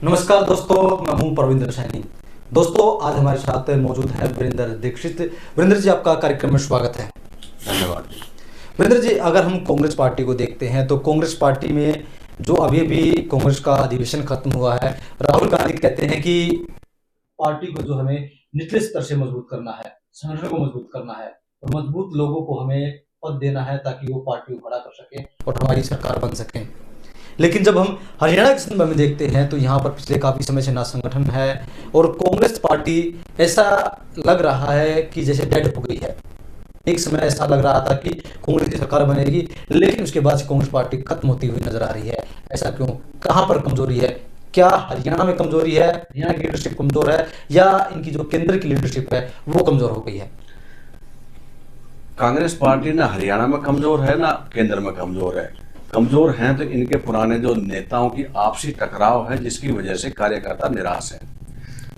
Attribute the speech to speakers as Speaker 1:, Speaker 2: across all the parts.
Speaker 1: नमस्कार दोस्तों, मैं हूं परविंदर सैनी। दोस्तों, आज हमारे साथ मौजूद है वीरेंद्र दीक्षित। वीरेंद्र जी, आपका कार्यक्रम में स्वागत है।
Speaker 2: धन्यवाद।
Speaker 1: वीरेंद्र जी, अगर हम कांग्रेस पार्टी को देखते हैं तो कांग्रेस पार्टी में जो अभी भी कांग्रेस का अधिवेशन खत्म हुआ है, राहुल गांधी कहते हैं कि पार्टी को जो हमें निचले स्तर से मजबूत करना है, संगठन को मजबूत करना है और मजबूत लोगों को हमें पद देना है ताकि वो पार्टी को खड़ा कर सके और हमारी सरकार बन सके। लेकिन जब हम हरियाणा के संदर्भ में देखते हैं तो यहाँ पर पिछले काफी समय से ना संगठन है और कांग्रेस पार्टी ऐसा लग रहा है कि जैसे डेड हो गई है। एक समय ऐसा लग रहा था कि कांग्रेस की सरकार बनेगी, लेकिन उसके बाद से कांग्रेस पार्टी खत्म होती हुई नजर आ रही है। ऐसा क्यों? कहाँ पर कमजोरी है? क्या हरियाणा में कमजोरी है, हरियाणा की लीडरशिप कमजोर है, या इनकी जो केंद्र की लीडरशिप है वो कमजोर हो गई है?
Speaker 2: कांग्रेस पार्टी ना हरियाणा में कमजोर है ना केंद्र में कमजोर है। कमजोर हैं तो इनके पुराने जो नेताओं की आपसी टकराव है, जिसकी वजह से कार्यकर्ता निराश है।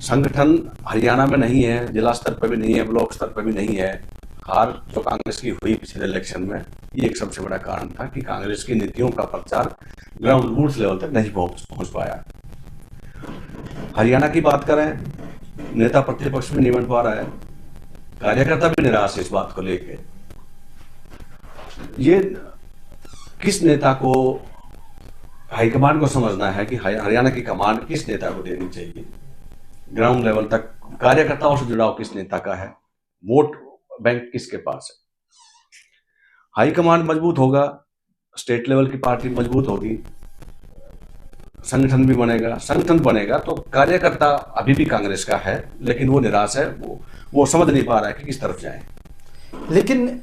Speaker 2: संगठन हरियाणा में नहीं है, जिला स्तर पर भी नहीं है, ब्लॉक स्तर पर भी नहीं है। हार जो कांग्रेस की हुई पिछले इलेक्शन में, ये एक सबसे बड़ा कारण था कि कांग्रेस की नीतियों का प्रचार ग्राउंड रूट लेवल तक नहीं पहुंच पाया। हरियाणा की बात करें, नेता प्रतिपक्ष में नहीं बन पा रहा है, कार्यकर्ता भी निराश है इस बात को लेकर। ये किस नेता को, हाईकमान को समझना है कि हरियाणा की कमांड किस नेता को देनी चाहिए, ग्राउंड लेवल तक कार्यकर्ताओं से जुड़ाव किस नेता का है, वोट बैंक किसके पास है। हाईकमान मजबूत होगा, स्टेट लेवल की पार्टी मजबूत होगी, संगठन भी बनेगा। संगठन बनेगा तो कार्यकर्ता अभी भी कांग्रेस का है, लेकिन वो निराश है, वो समझ नहीं पा रहा है कि किस तरफ जाए।
Speaker 1: लेकिन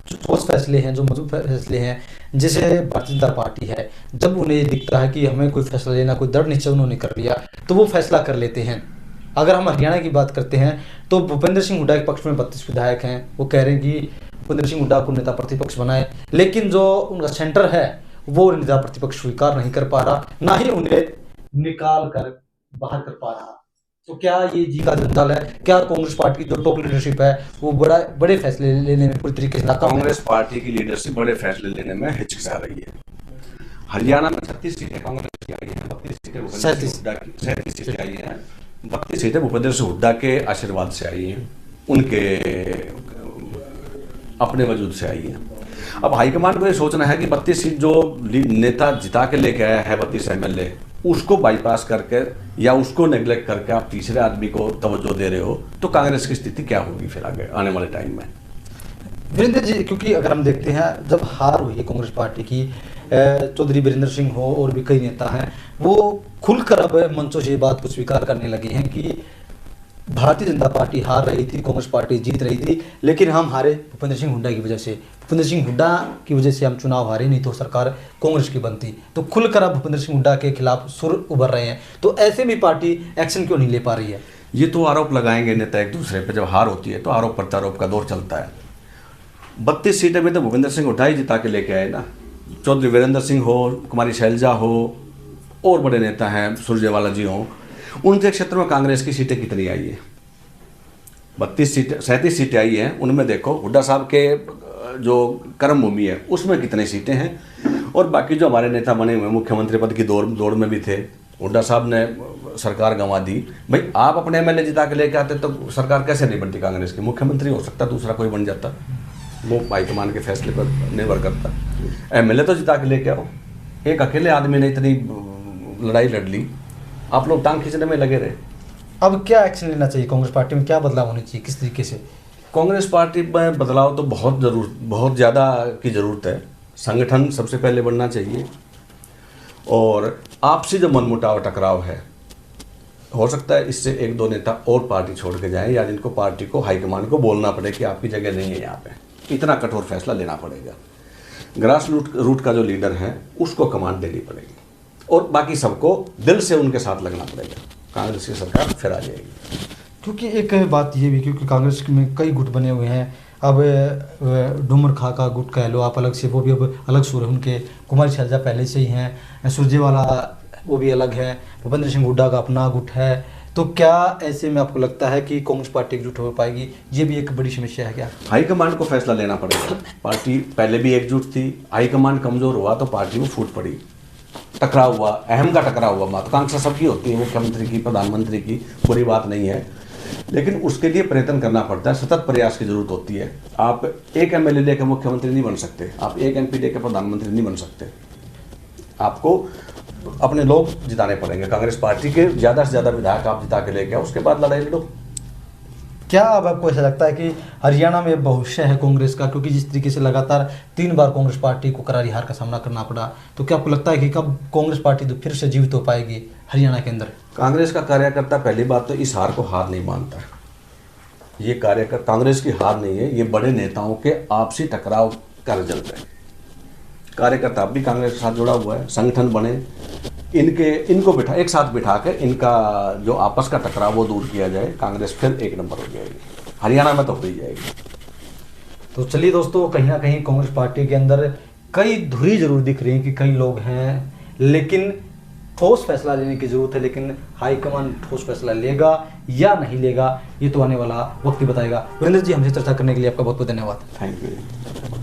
Speaker 1: जो ठोस फैसले हैं, जो मजबूत फैसले हैं, जैसे भारतीय जनता पार्टी है, जब उन्हें दिखता है कि हमें कोई फैसला लेना, कोई दृढ़ निश्चय उन्होंने कर लिया तो वो फैसला कर लेते हैं। अगर हम हरियाणा की बात करते हैं तो भूपेंद्र सिंह हुड्डा के पक्ष में 32 विधायक हैं। वो कह रहे हैं कि भूपेंद्र सिंह हुड्डा को नेता प्रतिपक्ष बनाए, लेकिन जो उनका सेंटर है वो नेता प्रतिपक्ष स्वीकार नहीं कर पा रहा, ना ही उन्हें निकाल कर बाहर कर पा रहा। तो क्या ये जी का जंजाल है? क्या कांग्रेस पार्टी की जो टॉप लीडरशिप है वो बड़े फैसले लेने में पूरी तरीके से नाकाम है?
Speaker 2: कांग्रेस पार्टी की लीडरशिप बड़े फैसले लेने में हिचकिचा रही है। हरियाणा में 36 सीटें कांग्रेस की आई हैं, 32 सीटें 37 सीटें आई हैं। 32 सीटें भूपेंद्र सिंह हुड्डा के आशीर्वाद से आई हैं, उनके अपने वजूद से आई हैं। अब हाईकमान को ये सोचना है कि 32 सीट जो नेता जिता के लेके आया है, 32 एमएलए, उसको बाईपास करके या उसको नेग्लेक्ट करके आप तीसरे आदमी को तवज्जो दे रहे हो, तो कांग्रेस की स्थिति क्या होगी फिर आगे आने वाले टाइम में?
Speaker 1: वीरेंद्र जी, क्योंकि अगर हम देखते हैं जब हार हुई है कांग्रेस पार्टी की, चौधरी वीरेंद्र सिंह हो और भी कई नेता हैं, वो खुलकर अब मंचों से बात को स्वीकार करने लगे हैं कि भारतीय जनता पार्टी हार रही थी, कांग्रेस पार्टी जीत रही थी, लेकिन हम हारे भूपेंद्र सिंह हुड्डा की वजह से। भूपेंद्र सिंह हुड्डा की वजह से हम चुनाव हारे, नहीं तो सरकार कांग्रेस की बनती। तो खुलकर अब भूपेंद्र सिंह हुड्डा के खिलाफ सुर उभर रहे हैं, तो ऐसे में पार्टी एक्शन क्यों नहीं ले पा रही है?
Speaker 2: ये तो आरोप लगाएंगे नेता एक दूसरे पर, जब हार होती है तो आरोप प्रत्यारोप का दौर चलता है। 32 सीटें में तो भूपेंद्र सिंह हुड्डा ही जिता के लेके आए ना। चौधरी वीरेंद्र सिंह हो, कुमारी शैलजा हो, और बड़े नेता हैं सुरजेवाला जी हो, उनके क्षेत्र में कांग्रेस की सीटें कितनी आई है? 32 सीटें, 37 सीटें आई हैं। उनमें देखो हुड्डा साहब के जो कर्मभूमि है उसमें कितनी सीटें हैं, और बाकी जो हमारे नेता बने हुए मुख्यमंत्री पद की दौड़ में भी थे। हुड्डा साहब ने सरकार गंवा दी। भाई आप अपने एमएलए जिता के लेके आते तो सरकार कैसे नहीं बनती कांग्रेस की? मुख्यमंत्री हो सकता, दूसरा कोई बन जाता, वो हाईकमान के फैसले पर निर्भर करता। एमएलए तो जिता के लेके आओ। एक अकेले आदमी ने इतनी लड़ाई लड़ ली, आप लोग टांग खींचने में लगे रहे।
Speaker 1: अब क्या एक्शन लेना चाहिए? कांग्रेस पार्टी में क्या बदलाव होने चाहिए, किस तरीके से?
Speaker 2: कांग्रेस पार्टी में बदलाव तो बहुत ज़्यादा की ज़रूरत है। संगठन सबसे पहले बनना चाहिए, और आपसी जो मनमुटाव टकराव है, हो सकता है इससे एक दो नेता और पार्टी छोड़ के जाएं, या जिनको पार्टी को हाईकमान को बोलना पड़े कि आपकी जगह नहीं है यहाँ पे। इतना कठोर फैसला लेना पड़ेगा। ग्रास रूट का जो लीडर है उसको कमांड देनी पड़ेगी, और बाकी सबको दिल से उनके साथ लगना पड़ेगा। कांग्रेस की सरकार फिर आ जाएगी।
Speaker 1: क्योंकि एक बात ये भी, क्योंकि कांग्रेस में कई गुट बने हुए हैं। अब डूमर खा का गुट कह लो आप अलग से, वो भी अब अलग सुर है उनके। कुमारी शैलजा पहले से ही हैं, सुरजेवाला वो भी अलग है, भूपेंद्र सिंह हुड्डा का अपना गुट है। तो क्या ऐसे में आपको लगता है कि कांग्रेस पार्टी एकजुट हो पाएगी? ये भी एक बड़ी समस्या है क्या?
Speaker 2: हाईकमान को फैसला लेना पड़ेगा। पार्टी पहले भी एकजुट थी, हाईकमान कमजोर हुआ तो पार्टी में फूट पड़ी। टकराव हुआ, अहम का टकराव हुआ, महत्वाकांक्षा सबकी होती है, मुख्यमंत्री की, प्रधानमंत्री की, बुरी बात नहीं है, लेकिन उसके लिए प्रयत्न करना पड़ता है, सतत प्रयास की जरूरत होती है। आप एक एमएलए लेकर मुख्यमंत्री नहीं बन सकते, आप एक एमपी लेकर प्रधानमंत्री नहीं बन सकते, आपको अपने लोग जिताने पड़ेंगे। कांग्रेस पार्टी के ज़्यादा से ज़्यादा विधायक आप जिता के लेके आओ, उसके बाद लड़ाई लड़ो।
Speaker 1: क्या अब आपको ऐसा लगता है कि हरियाणा में भविष्य है कांग्रेस का, क्योंकि जिस तरीके से लगातार 3 बार कांग्रेस पार्टी को करारी हार का सामना करना पड़ा, तो क्या आपको लगता है कि कब कांग्रेस पार्टी तो फिर से जीवित हो पाएगी हरियाणा के अंदर?
Speaker 2: कांग्रेस का कार्यकर्ता पहली बात तो इस हार को हार नहीं मानता है। ये कार्यकर्ता कांग्रेस की हार नहीं है, ये बड़े नेताओं के आपसी टकराव का रिजल्ट है। कार्यकर्ता भी कांग्रेस के साथ जुड़ा हुआ है, संगठन बने, इनको एक साथ बिठा कर इनका जो आपस का टकराव वो दूर किया जाए, कांग्रेस फिर एक नंबर हो जाएगी, हरियाणा में तो हो ही जाएगी।
Speaker 1: तो चलिए दोस्तों, कहीं ना कहीं कांग्रेस पार्टी के अंदर कई धुरी जरूर दिख रही है कि कई लोग हैं, लेकिन ठोस फैसला लेने की जरूरत है। लेकिन हाईकमान ठोस फैसला लेगा या नहीं लेगा, ये तो आने वाला वक्त ही बताएगा। वीरेंद्र जी, हमसे चर्चा करने के लिए आपका बहुत बहुत धन्यवाद।
Speaker 2: Thank you.